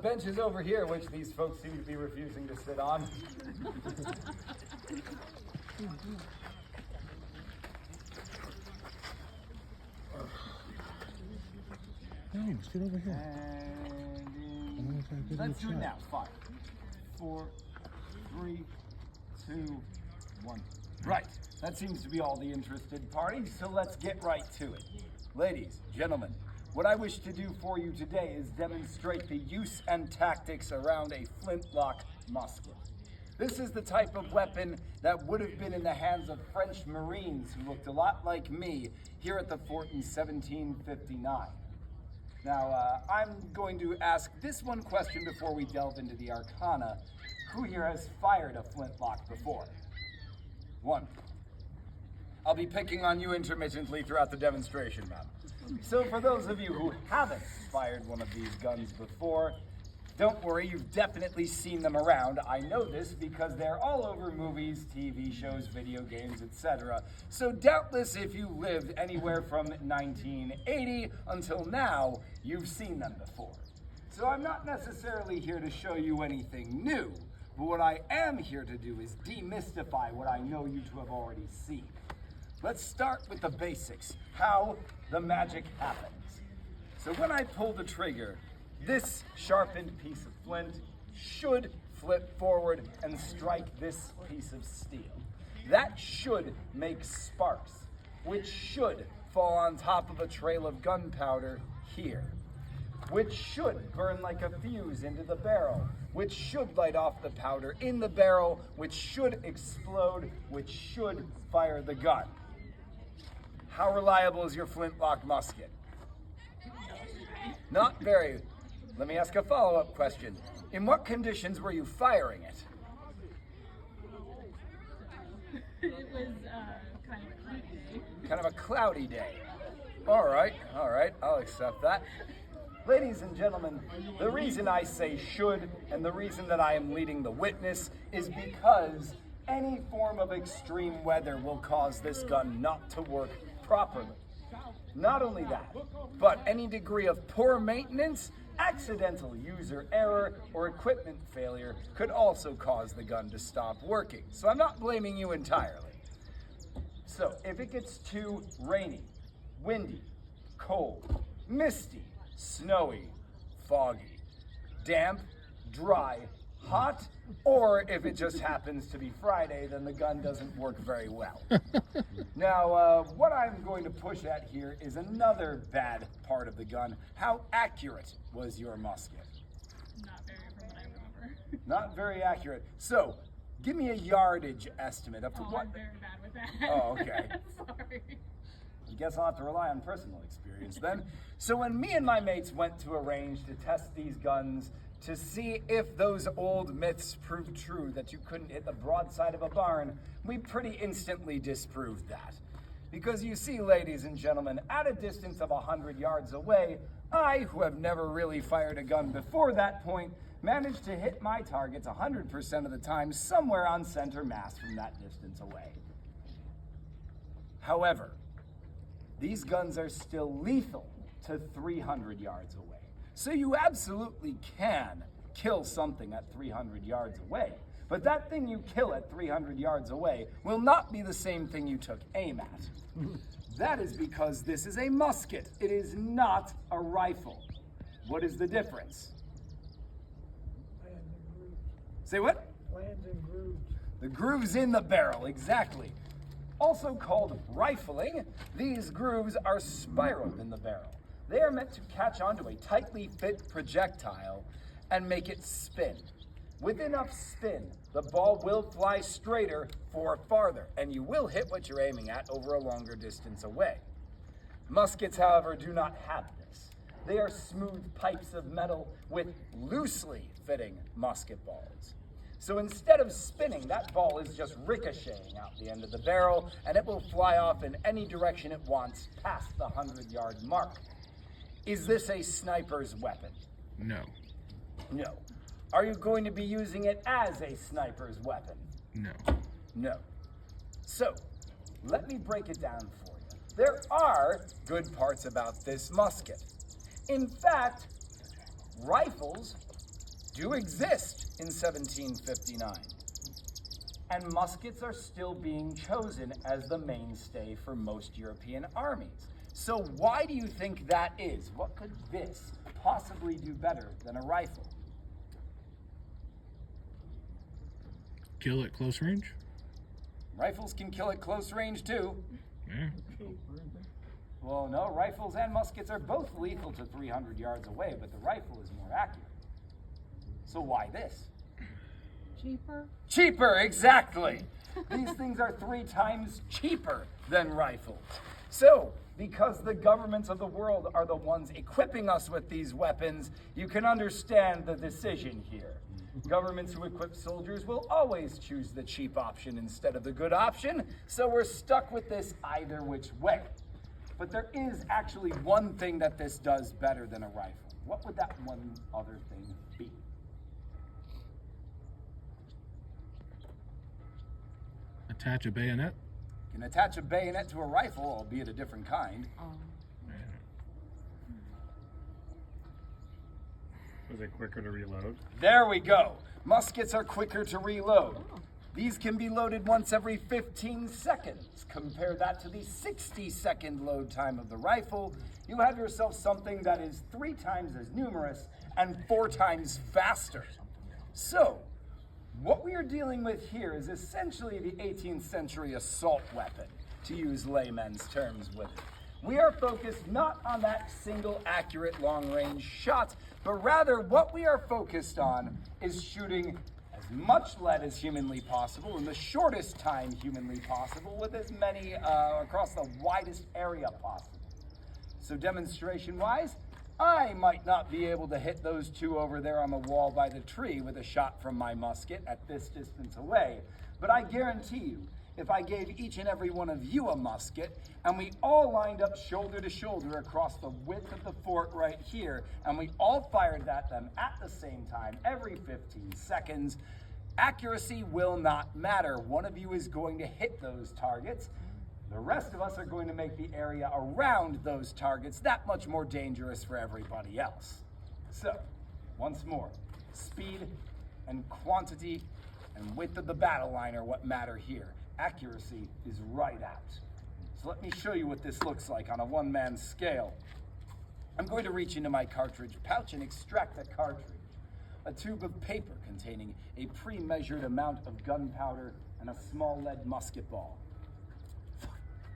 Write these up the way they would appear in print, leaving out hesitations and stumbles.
benches over here, which these folks seem to be refusing to sit on. James, get over here. And let's do it now. 5, 4, 3, 2, 1. Right. That seems to be all the interested parties, so let's get right to it. Ladies, gentlemen, what I wish to do for you today is demonstrate the use and tactics around a flintlock musket. This is the type of weapon that would have been in the hands of French Marines who looked a lot like me here at the fort in 1759. Now, I'm going to ask this one question before we delve into the arcana. Who here has fired a flintlock before? 1. I'll be picking on you intermittently throughout the demonstration, ma'am. So for those of you who haven't fired one of these guns before, don't worry, you've definitely seen them around. I know this because they're all over movies, TV shows, video games, etc. So doubtless if you lived anywhere from 1980 until now, you've seen them before. So I'm not necessarily here to show you anything new, but what I am here to do is demystify what I know you to have already seen. Let's start with the basics, how the magic happens. So when I pull the trigger, this sharpened piece of flint should flip forward and strike this piece of steel. That should make sparks, which should fall on top of a trail of gunpowder here, which should burn like a fuse into the barrel, which should light off the powder in the barrel, which should explode, which should fire the gun. How reliable is your flintlock musket? Not very. Let me ask a follow-up question. In what conditions were you firing it? It was kind of a cloudy day. Kind of a cloudy day. All right, I'll accept that. Ladies and gentlemen, the reason I say should and the reason that I am leading the witness is because any form of extreme weather will cause this gun not to work properly. Not only that, but any degree of poor maintenance, accidental user error, or equipment failure could also cause the gun to stop working. So I'm not blaming you entirely. So if it gets too rainy, windy, cold, misty, snowy, foggy, damp, dry, hot, or if it just happens to be Friday, then the gun doesn't work very well. Now, what I'm going to push at here is another bad part of the gun. How accurate was your musket? Not very from what I remember. Not very accurate. So, give me a yardage estimate up to what? I'm very bad with that. Oh, okay. Sorry. I guess I'll have to rely on personal experience then. So when me and my mates went to a range to test these guns to see if those old myths proved true that you couldn't hit the broadside of a barn, we pretty instantly disproved that. Because you see, ladies and gentlemen, at a distance of 100 yards away, I, who have never really fired a gun before that point, managed to hit my targets 100% of the time somewhere on center mass from that distance away. However, these guns are still lethal to 300 yards away. So you absolutely can kill something at 300 yards away. But that thing you kill at 300 yards away will not be the same thing you took aim at. That is because this is a musket. It is not a rifle. What is the difference? Say what? Lands and grooves. The grooves in the barrel, exactly. Also called rifling, these grooves are spiraled in the barrel. They are meant to catch onto a tightly fit projectile and make it spin. With enough spin, the ball will fly straighter or farther, and you will hit what you're aiming at over a longer distance away. Muskets, however, do not have this. They are smooth pipes of metal with loosely fitting musket balls. So instead of spinning, that ball is just ricocheting out the end of the barrel, and it will fly off in any direction it wants past the 100-yard mark. Is this a sniper's weapon? No. No. Are you going to be using it as a sniper's weapon? No. No. So, let me break it down for you. There are good parts about this musket. In fact, rifles do exist in 1759. And muskets are still being chosen as the mainstay for most European armies. So why do you think that is? What could this possibly do better than a rifle? Kill at close range? Rifles can kill at close range too. Yeah. Well, no, rifles and muskets are both lethal to 300 yards away, but the rifle is more accurate. So why this? Cheaper? Cheaper, exactly. These things are 3 times cheaper than rifles. So, because the governments of the world are the ones equipping us with these weapons, you can understand the decision here. Governments who equip soldiers will always choose the cheap option instead of the good option, so we're stuck with this either which way. But there is actually one thing that this does better than a rifle. What would that one other thing be? Attach a bayonet? You can attach a bayonet to a rifle, albeit a different kind. Was it quicker to reload? There we go. Muskets are quicker to reload. These can be loaded once every 15 seconds. Compare that to the 60-second load time of the rifle. You have yourself something that is 3 times as numerous and 4 times faster. So, what we are dealing with here is essentially the 18th century assault weapon, to use layman's terms with it. We are focused not on that single accurate long-range shot, but rather what we are focused on is shooting as much lead as humanly possible in the shortest time humanly possible with as many across the widest area possible. So demonstration-wise, I might not be able to hit those 2 over there on the wall by the tree with a shot from my musket at this distance away, but I guarantee you, if I gave each and every one of you a musket, and we all lined up shoulder to shoulder across the width of the fort right here, and we all fired at them at the same time every 15 seconds, accuracy will not matter. One of you is going to hit those targets. The rest of us are going to make the area around those targets that much more dangerous for everybody else. So, once more, speed and quantity and width of the battle line are what matter here. Accuracy is right out. So let me show you what this looks like on a one-man scale. I'm going to reach into my cartridge pouch and extract a cartridge, a tube of paper containing a pre-measured amount of gunpowder and a small lead musket ball.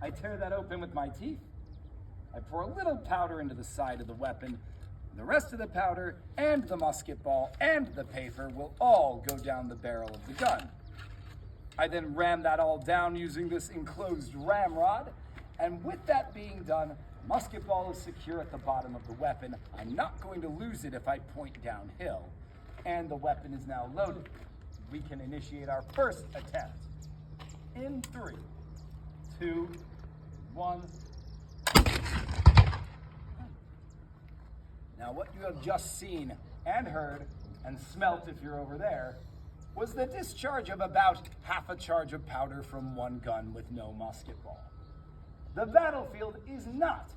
I tear that open with my teeth. I pour a little powder into the side of the weapon. The rest of the powder and the musket ball and the paper will all go down the barrel of the gun. I then ram that all down using this enclosed ramrod, and with that being done, musket ball is secure at the bottom of the weapon. I'm not going to lose it if I point downhill, and the weapon is now loaded. We can initiate our first attempt. In 3, 2, 1. Now what you have just seen and heard and smelt if you're over there was the discharge of about half a charge of powder from one gun with no musket ball. The battlefield is not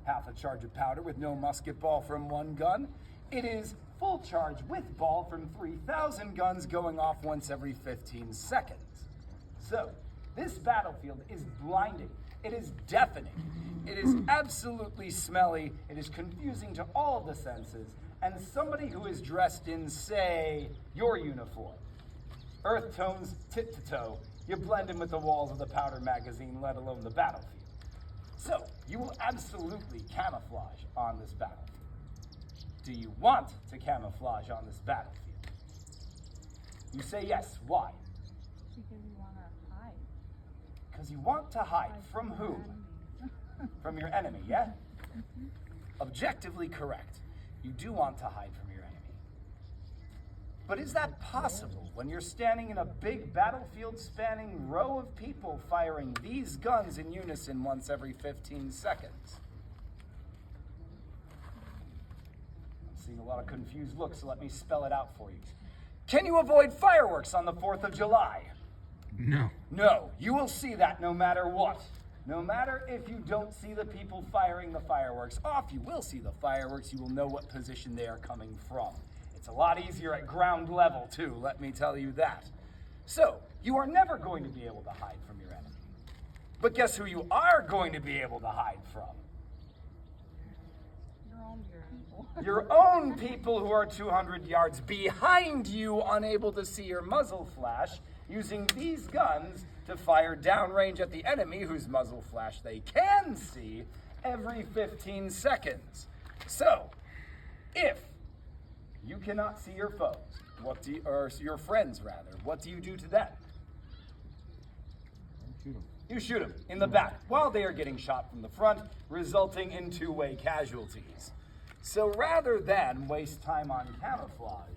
half a charge of powder with no musket ball from one gun. It is full charge with ball from 3,000 guns going off once every 15 seconds. So, this battlefield is blinding. It is deafening. It is absolutely smelly. It is confusing to all the senses. And somebody who is dressed in, say, your uniform, earth tones tit to toe, you blend in with the walls of the powder magazine, let alone the battlefield. So, you will absolutely camouflage on this battlefield. Do you want to camouflage on this battlefield? You say yes. Why? Because you want to hide. Because you want to hide from whom? From your enemy, yeah? Objectively correct. You do want to hide from your enemy. But is that possible when you're standing in a big battlefield-spanning row of people firing these guns in unison once every 15 seconds? I'm seeing a lot of confused looks, so let me spell it out for you. Can you avoid fireworks on the 4th of July? No. No, you will see that no matter what. No matter if you don't see the people firing the fireworks off, you will see the fireworks. You will know what position they are coming from. It's a lot easier at ground level, too, let me tell you that. So, you are never going to be able to hide from your enemy. But guess who you are going to be able to hide from? Your own people who are 200 yards behind you, unable to see your muzzle flash, using these guns to fire downrange at the enemy whose muzzle flash they can see every 15 seconds. So, if you cannot see your foes, or your friends rather, what do you do to them? Shoot 'em. You shoot them in the back while they are getting shot from the front, resulting in two-way casualties. So rather than waste time on camouflage,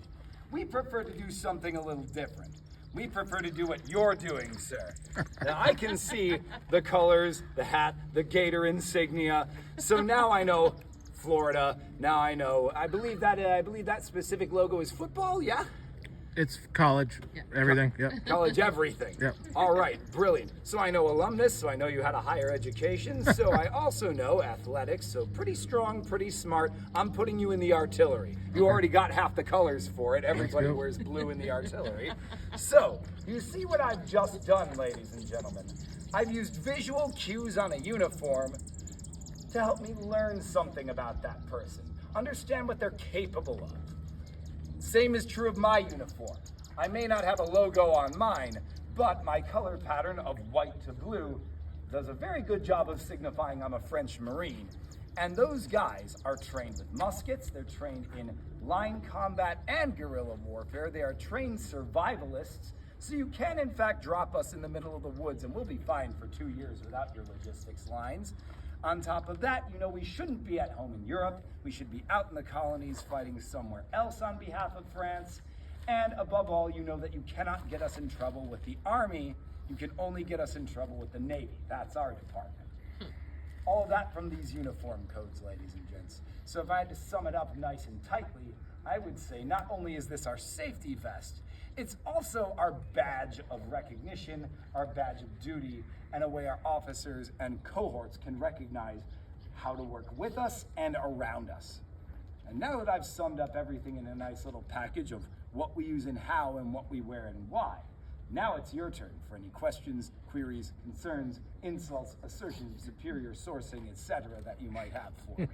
we prefer to do something a little different. We prefer to do what you're doing, sir. Now I can see the colors, the hat, the gator insignia. So now I know Florida. Now I know. I believe that specific logo is football. Yeah. It's college, everything. Yep. College everything. Yep. All right, brilliant. So I know alumnus, so I know you had a higher education, so I also know athletics, so pretty strong, pretty smart. I'm putting you in the artillery. You already got half the colors for it. Everybody go. wears blue in the artillery. So, you see what I've just done, ladies and gentlemen. I've used visual cues on a uniform to help me learn something about that person, understand what they're capable of. Same is true of my uniform. I may not have a logo on mine, but my color pattern of white to blue does a very good job of signifying I'm a French Marine. And those guys are trained with muskets, they're trained in line combat and guerrilla warfare, they are trained survivalists, so you can in fact drop us in the middle of the woods and we'll be fine for 2 years without your logistics lines. On top of that, you know we shouldn't be at home in Europe. We should be out in the colonies fighting somewhere else on behalf of France. And above all, you know that you cannot get us in trouble with the Army. You can only get us in trouble with the Navy. That's our department. All of that from these uniform codes, ladies and gents. So if I had to sum it up nice and tightly, I would say not only is this our safety vest, it's also our badge of recognition, our badge of duty, and a way our officers and cohorts can recognize how to work with us and around us. And now that I've summed up everything in a nice little package of what we use and how and what we wear and why, now it's your turn for any questions, queries, concerns, insults, assertions, superior sourcing, etc. that you might have for me.